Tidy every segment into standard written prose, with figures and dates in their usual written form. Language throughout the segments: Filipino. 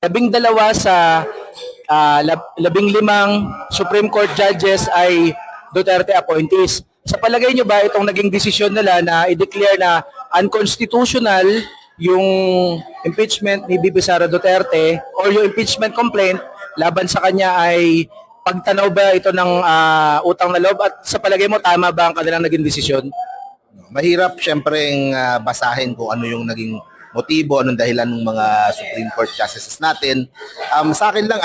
12 sa 15 Supreme Court judges ay Duterte appointees. Sa palagay nyo ba itong naging desisyon nila na i-declare na unconstitutional yung impeachment ni Bibi Sara Duterte or yung impeachment complaint laban sa kanya ay pagtanaw ba ito ng utang na loob, at sa palagay mo tama ba ang kanilang naging desisyon? Mahirap siyempre basahin kung ano yung naging motibo, anong dahilan ng mga Supreme Court justices natin. Sa akin lang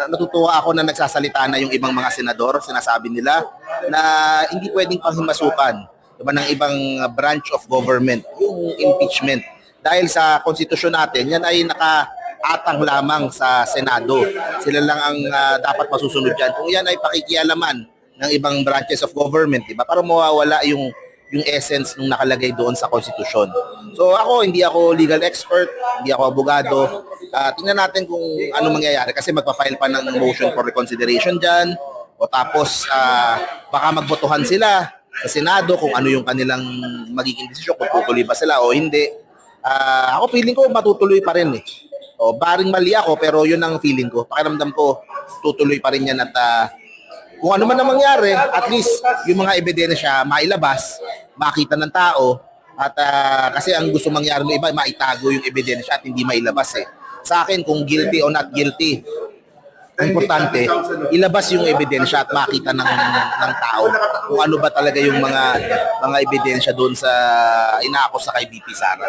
natutuwa ako na nagsasalita na yung ibang mga senador, sinasabi nila na hindi pwedeng panghimasukan, diba, ng ibang branch of government yung impeachment. Dahil sa konstitusyon natin, yan ay nakaatang lamang sa Senado. Sila lang ang dapat masusunod dyan. Kung yan ay pakikialaman ng ibang branches of government, diba, para mawawala yung essence nung nakalagay doon sa konstitusyon. So hindi ako legal expert, hindi ako abogado. Tingnan natin kung ano mangyayari kasi magpa-file pa ng motion for reconsideration dyan, o tapos baka magbotohan sila sa Senado kung ano yung kanilang magiging desisyon, kung tutuloy ba sila o hindi. Ako feeling ko matutuloy pa rin eh. Baring mali ako, pero yun ang feeling ko. Pakiramdam ko tutuloy pa rin yan, at kung ano man ang mangyari, at least yung mga ebidensya mailabas, makita ng tao, at kasi ang gusto mangyari ng iba, maitago yung ebidensya at hindi mailabas eh. Sa akin, kung guilty o not guilty, importante, ilabas yung ebidensya at makita ng tao kung ano ba talaga yung mga ebidensya doon sa inaako sa kay BP Sara.